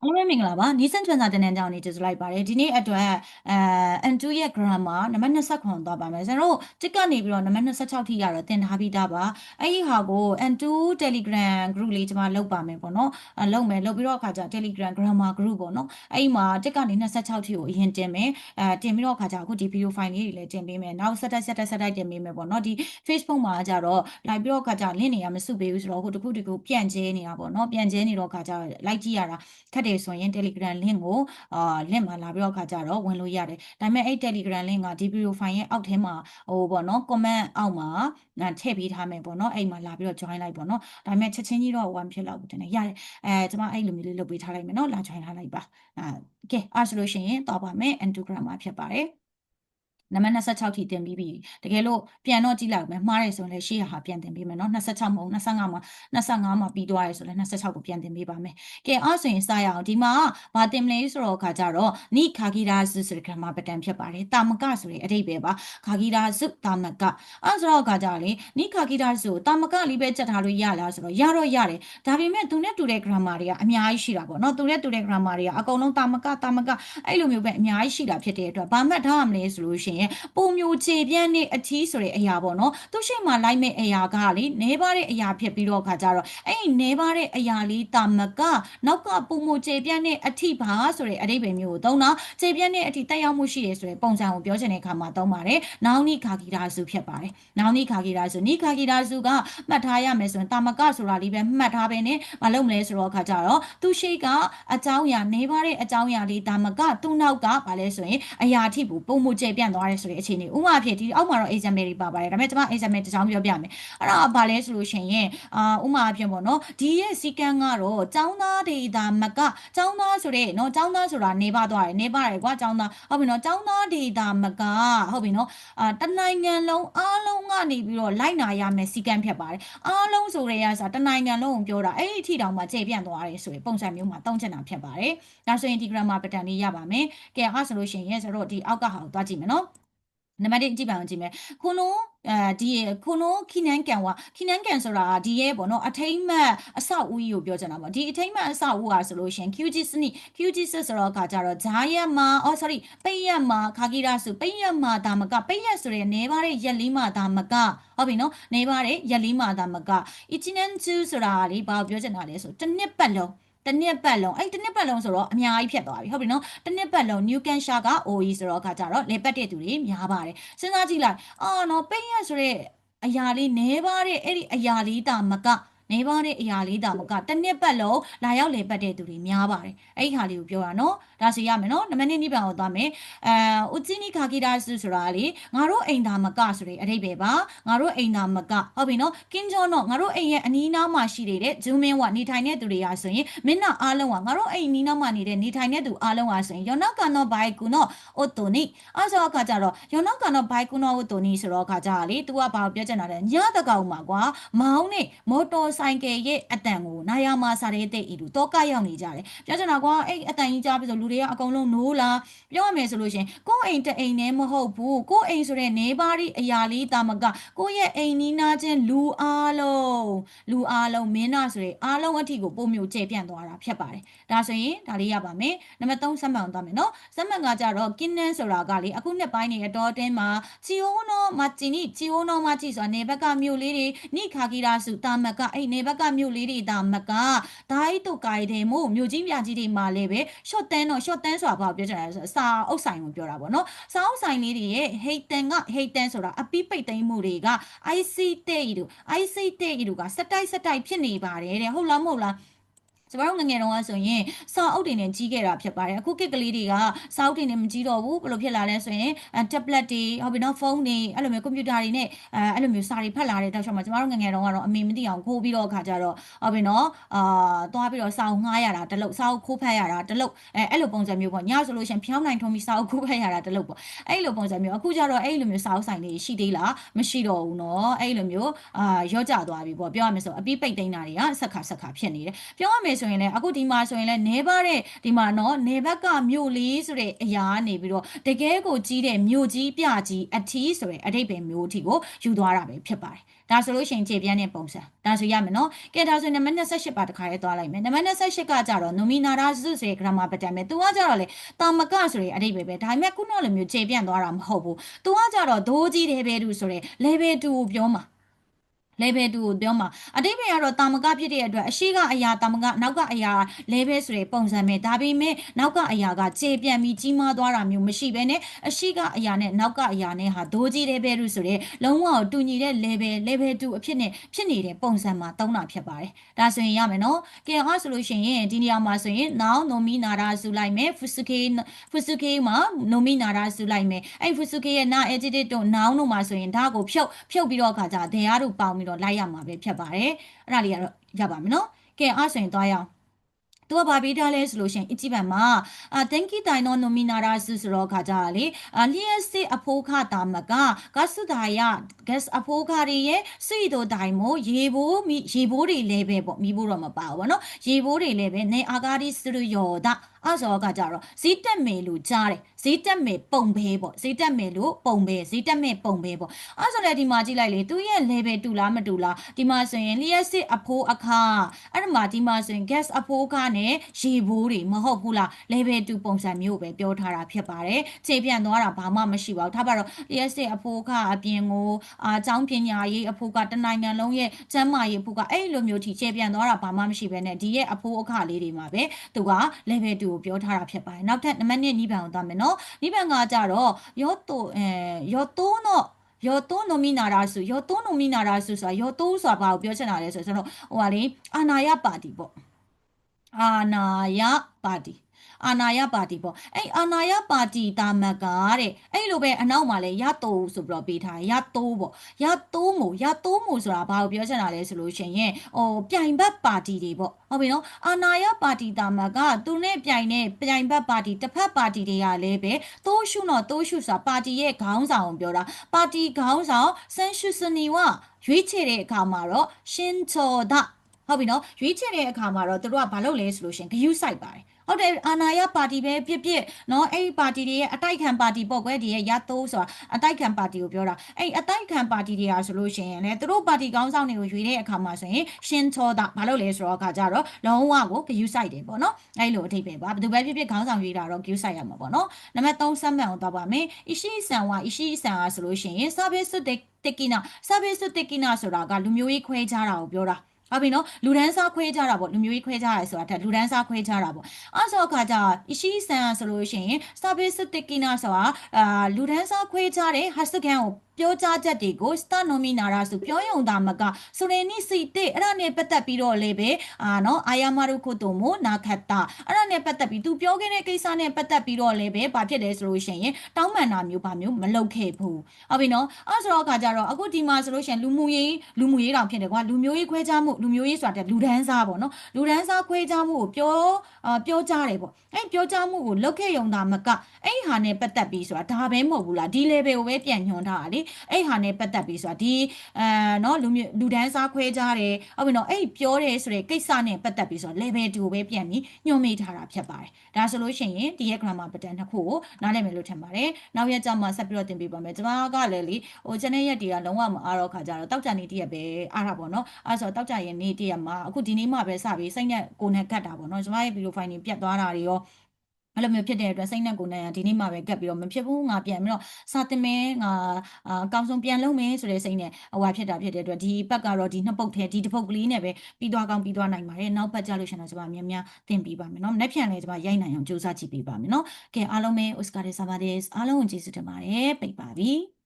အားလုံးပဲမင်္ဂလာပါနီးစံချွန်စာတင်တဲ့ကြောင်းနေကျေးဇူးလိုက်ပါတယ်ဒီနေ့အတွက်N2 ရဲ့ grammar နံပါတ်29သွားပါမယ်ကျွန်တော်တို့တစ်ကနေပြီးတော့နံပါတ်26ထိရတော့သင်ထားပြီးသားပါအဲ့ဒီဟာကို N2 Telegram group လေးကျွန်မလုပ်ပါမယ်ပေါ့နော်လုပ်မယ်လုပ်ပြီးတော့အခါကျ Telegram grammar group ပေါ့နော်အဲ့ဒီမှာတစ်ကနေ26ထိကိုအရင်တင်မယ်တင်ပြီးတော့အခါကျအခုဒီ video file လေးတွေလည်းတင်ပေးမယ်နောက်ဆက်တိုက်တင်ပေးမယ်ပေါ့နော်ဒီ Facebook မှာကြတော့လိုက်ပြီးတော့အခါကျ link တွေကမစုပေးဘူးဆိုတော့အခုတခုပြန့်ကျဲနေတာပေါ့နော်ပြန့်ကျဲနေတော့အခါကျလိုက်ကြည့်ရတာခက်တယ်ဆိုရင် Telegram link ကိုlink မှာလာပြီးတော့အခါကျတော့ဝင်လို့ရတယ်ဒါပေမဲ့အဲ့ Telegram link ကဒီ video file ရဲ့အောက်ထဲမှာပေါ့နော် comment အောက်မှာထည့်ပေးထားမယ်ပေါ့နော်အဲ့မှာလာပြီးတော့ join လိုက်ပေါ့နော်ဒါပေမဲ့ချက်ချင်းကြီးတော့1ဖြစ်လောက်ဘူးတင်တယ်ရတယ်ကျွန်မအဲ့လိုမျိုးလေးလုပ်ပေးထားလိုက်မယ်နော်လာ join ထားလိုက်ပါကဲအဲ့ဆိုလို့ရှိရင်တော့ပါမယ် N2 grammar ဖြစ်ပါတယ်နံပါတ်26ထိတင်ပြီးပြီတကယ်လို့ပြန်တော့ကြည့်လိုက်မယ်မှားတယ်ဆိုရင်လည်းရှေ့ဟာပြန်တင်ပေးမယ်နော်26မဟုတ်25မှာပြီးသွားတယ်ဆိုလည်း26ကိုပြန်တင်ပေးပါမယ်ကဲအဲ့ဆိုရင်စရအောင်ဒီမှာဘာတင်မလဲဆိုတော့ခါကြတော့နိခါဂီရာစုဆိုတဲ့ grammar pattern ဖြစ်ပါတယ်တာမကဆိုတဲ့အဓိပ္ပာယ်ပါခါဂီရာစုတာမကအဲ့ဆိုတော့ခါကြလေနိခါဂီရာစုတာမကလေးပဲချက်ထားလို့ရလားဆိုတော့ရတော့ရတယ်ဒါပေမဲ့သူနဲ့တူတဲ့ grammar တွေကအများကြီးရှိတာပေါ့နော်သူနဲ့တူတဲ့ grammar တွေကအကုန်လုံးတာမကအဲ့လိုမျိုးပဲအများကြီးရှိတာဖြစ်တဲ့အတွက်ဘာမှတ်ထားရမလဲဆိုလို့ရှိရင်ပုံမျိုးခြေပြန့်နဲ့အထီးဆိုတဲ့အရာပေါ့နော်သူရှိမှလိုက်မဲ့အရာကလေနေပါတဲ့အရာဖြစ်ပြီးတော့ခါကြတော့အဲ့ဒီနေပါတဲ့အရာလေးတာမကနောက်ကပုံမျိုးခြေပြန့်နဲ့အထီးပါဆိုတဲ့အဓိပ္ပာယ်မျိုးကိုသုံးတာခြေပြန့်နဲ့အထီးတက်ရောက်မှုရှိရဆိုတဲ့ပုံစံကိုပြောချင်တဲ့အခါမှာသုံးပါတယ်နောင်နိခါဂီရာစုဖြစ်ပါတယ်နောင်နိခါဂီရာစုနိခါဂီရာစုကမှတ်ထားရမယ်ဆိုရင်တာမကဆိုတာလေးပဲမှတ်ထားပဲနဲ့မလုပ်မလဲဆိုတော့ခါကြတော့သူရှိကအကြောင်းအရာနေပါတဲ့အကြောင်းအရာလေးတာမကသူ့နောက်ကဘာလဲဆိုရင်အရာအထိကိုပုံမှုခြေပြန့်သွားတယ်ဆိုတဲ့အခြေအနေဥပမာဖြစ်ဒီအောက်မှာတော့ example တွေပါပါတယ်ဒါပေမဲ့ကျွန်မ example တစ်ချောင်းပြောပြမယ်အဲ့ဒါဘာလဲဆိုလို့ရှိရင်ဥပမာဖြစ်ပေါ့နော်ဒီရဲ့စီကံကတော့ចောင်းသားဒေတာမကចောင်းသားဆိုတဲ့နော်ចောင်းသားဆိုတာနေပါသွားတယ်နေပါတယ်ကွာចောင်းသားဟုတ်ပြီနော်ចောင်းသားဒေတာမကဟုတ်ပြီနော်တနိုင်ငံလုံးအားလုံးကနေပြီးတော့လိုက်နာရမယ်စီကံဖြစ်ပါတယ်အားလုံးဆိုရဲရစာတနိုင်ငံလုံးကိုပြောတာအဲ့ဒီအထိတောင်မှကျေပြန့်သွားတယ်ဆိုရင်ပုံစံမျိုးမှာတောင်းချင်တာဖြစ်ပါတယ်ဒါဆိုရင်ဒီ grammar pattern လေးရပါမယ်ကဲအဲ့ဆိုလို့ရှိရင်ဆိုတော့ဒီအောက်ကဟာကိုသွားကြည့်မယ်နော်နံပါတ်1ကြည့်ပါအောင်ကြည့်မယ်ခုနဒီခုနခိနန်းကန်ဆိုတာဒီရဲ့ပေါ့နော်အထိမ့်မှတ်အဆောက်အဦကြီးကိုပြောချင်တာပေါ့ဒီအထိမ့်မှတ်အဆောက်အဦဟာဆိုလို့ရှင် QG စနစ် QG ဆိုတော့ခါကြတော့ဂျာရက်မှာsorry ပိတ်ရက်မှာခါဂီရာဆိုပိတ်ရက်မှာဒါမကပိတ်ရက်ဆိုတဲ့နေပါတဲ့ရက်လေးမှာဒါမကဟုတ်ပြီနော်နေပါတဲ့ရက်လေးမှာဒါမက ichinan2 ဆိုတာလေဘာပြောချင်တာလဲဆိုတစ်နှစ်ပတ်လုံးတစ်နှစ်ပတ်လုံးအဲ့တစ်နှစ်ပတ်လုံးဆိုတော့အများကြီးဖြစ်သွားပြီဟုတ်ပြီနော်တစ်နှစ်ပတ်လုံး New Hampshire က OE ဆိုတော့အခါကျတော့လေပတ်တဲ့သူတွေများပါတယ်စဉ်းစားကြည့်လိုက်နော်ပိတ်ရက်ဆိုတဲ့အရာလေးနေပါတဲ့အဲ့ဒီအရာလေးတာမကနေပါတဲ့အရာလေးတာမကတစ်နှစ်ပတ်လုံးလာရောက်လေပတ်တဲ့သူတွေများပါတယ်အဲ့ဒီဟာလေးကိုပြောတာနော်ဒါဆိုရမယ်နော်နံပါတ်2နိဗ္ဗာန်ကိုသွားမယ်ဥจิနိခါဂီရာစုဆိုတာလေငါတို့အိမ်သာမကဆိုတဲ့အဓိပ္ပာယ်ပါငါတို့အိမ်သာမကဟုတ်ပြီနော်ကင်းကျော်တော့ငါတို့အိမ်ရဲ့အနီးနားမှာရှိနေတဲ့ဂျူးမင်းဝနေထိုင်တဲ့သူတွေရာဆိုရင်မင်းနာအားလုံးကငါတို့အိမ်နီးနားမှာနေတဲ့နေထိုင်တဲ့သူအားလုံးဟာဆိုရင်ယောနာကန်တော့ဘိုင်ကူနော်အိုတိုနီအဲ့ဆိုအခါကျတော့ယောနာကန်တော့ဘိုင်ကူနော်အိုတိုနီဆိုတော့အခါကျလေ तू ကဘာပြောချင်တာလဲညတကောင်မှာကွာမောင်းနဲ့မော်တော်ဆိုင်ကယ်ရဲ့အတန်ကိုနာယာမာစာရဲတဲ့ဤလူတော့ကရောက်နေကြတယ်ပြောချင်တာကွာအဲ့အတန်ကြီးကြားပြီဆိုလူတွေကအကုန်လုံးနိုးလာပြောရမယ်ဆိုလို့ရှင်ကိုယ့်အိမ်တအိမ်နဲ့မဟုတ်ဘူးကိုယ့်အိမ်ဆိုတဲ့နေပါးအရာလေးတာမကကိုယ့်ရဲ့အိမ်နီးနားချင်းလူအားလုံးမင်းနာဆိုတဲ့အားလုံးအထိကိုပုံမျိုးကျဲပြန့်သွားတာဖြစ်ပါတယ်ဒါဆိုရင်ဒါလေးရပါမယ်နံပါတ်3စက်မှန်သွားမယ်နော်စက်မှန်ကကြတော့ကင်းနန်းဆိုတာကလေအခုနှစ်ပိုင်းနေအတော်တင်းမှာချီယိုနောမချီနောမချီဆိုတာနေဘက်ကမြို့လေးတွေနိခါဂီရာစုတာမကအဲ့နေဘက်ကမြို့လေးတွေတာမကဒိုင်းတုတ်ကိုင်တယ်မို့မြို့ကြီးပြကြီးတွေမှာလည်းပဲရှော့တန်းဆိုတာဘာပြောချင်လဲဆိုစာအုပ်ဆိုင်ကိုပြောတာပေါ့နော်စာအုပ်ဆိုင်လေးတွေရဲ့ဟိတ်တန်ဆိုတာအပီးပိတ်သိမ်းမှုတွေက IC တဲ့ဤတို့ကစက်တိုက်ဖြစ်နေပါတယ်တဲ့ဟုတ်လားမဟုတ်လားကျမတို့ငငယ်တုန်းကဆိုရင်စာအုပ်တွေနဲ့ကြီးခဲ့တာဖြစ်ပါတယ်အခုကစ်ကလေးတွေကစာအုပ်တွေနဲ့မကြီးတော့ဘူးဘယ်လိုဖြစ်လာလဲဆိုရင် tablet တွေဟုတ်ပြီနော်ဖုန်းတွေအဲ့လိုမျိုးကွန်ပျူတာတွေနဲ့အဲ့လိုမျိုးစာတွေဖတ်လာတဲ့တောက်ချောင်းမှာကျမတို့ငငယ်တုန်းကတော့အမေမသိအောင်ခိုးပြီးတော့အခါကျတော့ဟုတ်ပြီနော်သွားပြီးတော့စာအုပ်ငှားရတာတလုပ်စာအုပ်ခိုးဖတ်ရတာတလုပ်အဲ့လိုပုံစံမျိုးပေါ့ညဆိုလို့ရှိရင်ဖျောင်းနိုင်ထုံးပြီးစာအုပ်ခိုးဖတ်ရတာတလုပ်ပေါ့အဲ့လိုပုံစံမျိုးအခုကျတော့အဲ့လိုမျိုးစာအုပ်ဆိုင်တွေရှိသေးလားမရှိတော့ဘူးနော်အဲ့လိုမျိုးရော့ကျသွားပြီပေါ့ပြောရမယ်ဆိုအပြီးပိတ်သိမ်းတာတွေကဆက်ခါဖြစ်နေတယ်ပြောရမယ် ဆိုရင်လည်းအခုဒီမှာဆိုရင်လည်းနေပါတဲ့ဒီမှာနော်နေဘက်ကမြို့လေးဆိုတဲ့အရာကနေပြီးတော့တကယ်ကိုကြီးတဲ့မြို့ကြီးပြကြီးအထီးဆိုတဲ့အဓိပ္ပာယ်မျိုးအထိကိုယူသွားတာပဲဖြစ်ပါတယ်ဒါဆိုလို့ရှိရင်ခြေပြန်းတဲ့ပုံစံဒါဆိုရမယ်နော်ကဲဒါဆိုနံပါတ်28ပါတခါလေးသွားလိုက်မယ်နံပါတ်28ကကြတော့ nominata စုဆိုတဲ့ grammar pattern ပဲသူကကြတော့လေတာမကဆိုတဲ့အဓိပ္ပာယ်ပဲဒါပေမဲ့ခုနလိုမျိုးခြေပြန့်သွားတာမဟုတ်ဘူးသူကကြတော့ဒိုးကြီး level 2ဆိုတဲ့ level 2ကိုပြောမှာlevel 2ကိုပြောမှာအတိတ်ဘယ်ကတော့တာမကဖြစ်တဲ့အတွက်အရှိကအရာတာမကနောက်ကအရာ level ဆိုတဲ့ပုံစံပဲဒါပေမဲ့နောက်ကအရာကခြေပြန့်ပြီးကြီးမားသွားတာမျိုးမရှိဘဲနဲ့အရှိကအရာနဲ့နောက်ကအရာနဲ့ဟာဒိုးကြီး level 2ဆိုတဲ့လုံးဝတူညီတဲ့ level 2အဖြစ်နဲ့ဖြစ်နေတဲ့ပုံစံမှာသုံးတာဖြစ်ပါတယ်ဒါဆိုရင်ရမယ်နော်ကဲအားဆိုလို့ရှိရင်ဒီနေရာမှာဆိုရင် noun nominata စုလိုက်မယ် fusuke မှာ nominata စုလိုက်မယ်အဲ့ fusuke ရဲ့ na adjective တို့ noun တို့မှာဆိုရင်ဒါကိုဖြုတ်ပြီးတော့အခါကျ there တို့ပေါင်းပြီးတော့လိုက်ရမှာပဲဖြစ်ပါတယ်အဲ့ဒါလေးကတော့ရပါမယ်နော်ကဲအားဆိုရင်သွားရအောင်သူကဘာပေးထားလဲဆိုလို့ရှိရင်အကြည့်ပံမှာtenki taino nominara ဆိုတော့ခါကြလေလျှက်စစ်အဖိုးခတာမကကဆုဒါယ gas အဖိုးခတွေရဲ့စိတ်တို့တိုင်းမို့ရေဘိုးတွေလည်းပဲပေါ့မိဖို့တော့မပါဘူးဗောနော်ရေဘိုးတွေလည်းပဲနေအာဂါဒီစရယောဒအဲ့ဆိုကကြတော့ဇီးတက်မယ်လို့ကြားတယ်ဇီးတက်မယ်ပုံပဲပေါ့ဇီးတက်မယ်လို့ပုံပဲဇီးတက်မယ်ပုံပဲပေါ့အဲ့ဆိုလည်းဒီမှာကြည့်လိုက်လေသူရဲ့ level တူလားမတူလားဒီမှာဆိုရင်လျှက်စစ်အဖိုးအခအဲ့ဒီမှာဒီမှာဆိုရင် gas အဖိုးခနဲ့ရေဘိုးတွေမဟုတ်ဘူးလား level 2ပုံစံမျိုးပဲပြောထားတာဖြစ်ပါတယ်ခြေပြန့်သွားတာဘာမှမရှိပါဘူးထားပါတော့လျှက်စစ်အဖိုးခအပြင်ကိုအကြောင်းပညာရေးအဖိုးကတနိုင်ငံလုံးရဲ့ကျန်းမာရေးအဖိုးကအဲ့လိုမျိုးထိခြေပြန့်သွားတာဘာမှမရှိဘဲနဲ့ဒီရဲ့အဖိုးအခလေးတွေမှာပဲသူက level 2ကိုပြောထားတာဖြစ်ပါတယ်နောက်ထပ်နံပါတ်1နိဗ္ဗာန်ကိုသွားမယ်နော်နိဗ္ဗာန်ကကြတော့ယောတိုးနော်ယောတိုးနိုမီနာရာစုယောတိုးနိုမီနာရာစုဆိုတာယောတိုးဆိုတာဘာကိုပြောချင်တာလဲဆိုတော့ဟိုကလေအာနာယပါတီပေါ့အာနာယပါတီပေါ့အဲ့အာနာယပါတီတာမကတဲ့အဲ့လိုပဲအနောက်မှာလဲရတိုးဆိုပြီးတော့ပေးထားရတိုးပေါ့ရတိုးမို့ဆိုတာဘာကိုပြောချင်တာလဲဆိုလို့ရှိရင်ပြိုင်ဘက်ပါတီတွေပေါ့ဟုတ်ပြီနော်အာနာယပါတီတာမကသူနဲ့ပြိုင်ဘက်ပါတီတစ်ဖက်ပါတီတွေကလည်းပဲတိုးရှုဆိုတာပါတီရဲ့ခေါင်းဆောင်ကိုပြောတာပါတီခေါင်းဆောင်ဆန်ရှုစနီဝရွေးချယ်တဲ့အခါမှာတော့ရှင်ချော်ဒဟုတ်ပြီနော်ရွေးချယ်တဲ့အခါမှာတော့သူတို့ကဘာလုပ်လဲဆိုလို့ရှင်ဂယုစိုက်ပါတယ်ဟုတ်တယ်အာနာယပါတီပဲဖြစ်နော်အဲ့ဒီပါတီတွေရဲ့အတိုက်ခံပါတီပေါ့ကွယ်ဒီရဲ့ရတိုးဆိုတာအတိုက်ခံပါတီကိုပြောတာအဲ့အတိုက်ခံပါတီတွေဟာဆိုလို့ရှိရင်လည်းသူတို့ပါတီကောင်းဆောင်တွေကိုရွေးတဲ့အခါမှာဆိုရင်ရှင်ချောတာဘာလို့လဲဆိုတော့အခါကျတော့လုံးဝကိုဂယုစိုက်တယ်ပေါ့နော်အဲ့လိုအထိပ္ပယ်ပါဘယ်သူပဲဖြစ်ခေါင်းဆောင်ရွေးတာတော့ဂယုစိုက်ရမှာပေါ့နော်နံပါတ်3စမ်းမှန်အောင်သွားပါမယ်အရှိဆန်ဟာဆိုလို့ရှိရင်စာဘေးစုတက်ကိနာဆိုတာကလူမျိုးရေးခွဲခြားတာကိုပြောတာဟုတ်ပြီနော်လူဒန်းစားခွဲခြားတာပေါ့လူမျိုးကြီးခွဲခြားရဲဆိုတာလူဒန်းစားခွဲခြားတာပေါ့အဲ့ဆိုအခါကျအရှိဆန်ဆိုလို့ရှိရင်စာဘေးစတကိနာဆိုတာလူဒန်းစားခွဲခြားတဲ့ဟတ်စကန်ကိုပြောကြားချက်တွေကိုစတာနိုမီနာရာဆိုပြောရုံသာမကဆိုရင်နိစိတ်အဲ့ဒါနဲ့ပတ်သက်ပြီးတော့လည်းပဲနော်အာယာမာရုခုတိုမိုနာခတ်တာအဲ့ဒါနဲ့ပတ်သက်ပြီးသူပြောခဲ့တဲ့ကိစ္စနဲ့ပတ်သက်ပြီးတော့လည်းပဲဘာဖြစ်လဲဆိုလို့ရှိရင်တောင်းပန်တာမျိုးဘာမျိုးမလုပ်ခဲ့ဘူးဟုတ်ပြီနော်အဲ့ဆိုတော့အခါကျတော့အခုဒီမှာဆိုလို့ရှိရင်လူမှုရေးတောင်ဖြစ်တယ်ကွာလူမျိုးရေးခွဲခြားမှုလူမျိုးရေးဆိုတာတဲ့လူဒန်းစားပေါ့နော်လူဒန်းစားခွဲခြားမှုကိုပြောကြားတယ်ပေါ့အဲ့ပြောကြားမှုကိုလုပ်ခဲ့ရုံသာမကအဲ့ဟာနဲ့ပတ်သက်ပြီးဆိုတာဒါပဲမဟုတ်ဘူးလားဒီ level ကိုပဲပြန်ညွှန်ထားတာလေအဲ့ဟာနဲ့ပတ်သက်ပြီးဆိုတာဒီနော်လူဒန်းစားခွဲခြားတယ်ဟုတ်ပြီနော်အဲ့ပြောတယ်ဆိုတဲ့ကိစ္စနဲ့ပတ်သက်ပြီးဆိုတာ level 2ကိုပဲပြန်ပြီးညွှန်မိထားတာဖြစ်ပါတယ်ဒါဆိုလို့ရှိရင်ဒီရဲ့ grammar pattern နှစ်ခုကိုနားလည်မယ်လို့ထင်ပါတယ်နောက်ရက်ကျမှဆက်ပြီးတော့သင်ပေးပါမယ်ကျွန်မကလည်းလေကျန်တဲ့ရက်တွေကလုံးဝမအားတော့ခါကြတော့တောက်ကြနေတည့်ရက်ပဲအားတာပေါ့နော်အဲ့ဆိုတောက်ကြရင်နေ့တည့်ရက်မှာအခုဒီနေ့မှပဲစပြီးစိတ်နဲ့ကိုယ်နဲ့ကတ်တာပေါ့နော်ကျွန်မရဲ့ video file တွေပြတ်သွားတာတွေရောအဲ့လိုမျိုးဖြစ်တဲ့အတွက်စိတ်နဲ့ကိုယ်နဲ့ဒီနေ့မှပဲကတ်ပြီးတော့မဖြစ်ဘူးငါပြန်ပြီးတော့စာတင်မယ်ငါအကောင်းဆုံးပြန်လုပ်မယ်ဆိုတဲ့စိတ်နဲ့ဟိုဟာဖြစ်တဲ့အတွက်ဒီပတ်ကတော့ဒီနှစ်ပုတ်ထဲဒီတစ်ပုတ်ကလေးနဲ့ပဲပြီးသွားနိုင်ပါတယ်နောက်ပတ်ကြလို့ရှင်တော့ကျွန်မများများသင်ပေးပါမယ်နော်မနေ့ပြန်လဲကျွန်မရိုက်နိုင်အောင်စူးစမ်းကြည့်ပေးပါမယ်နော်ကဲအားလုံးပဲ Oscar de Sabades အားလုံးကိုကျေးဇူးတင်ပါတယ်ပိတ်ပါပြီ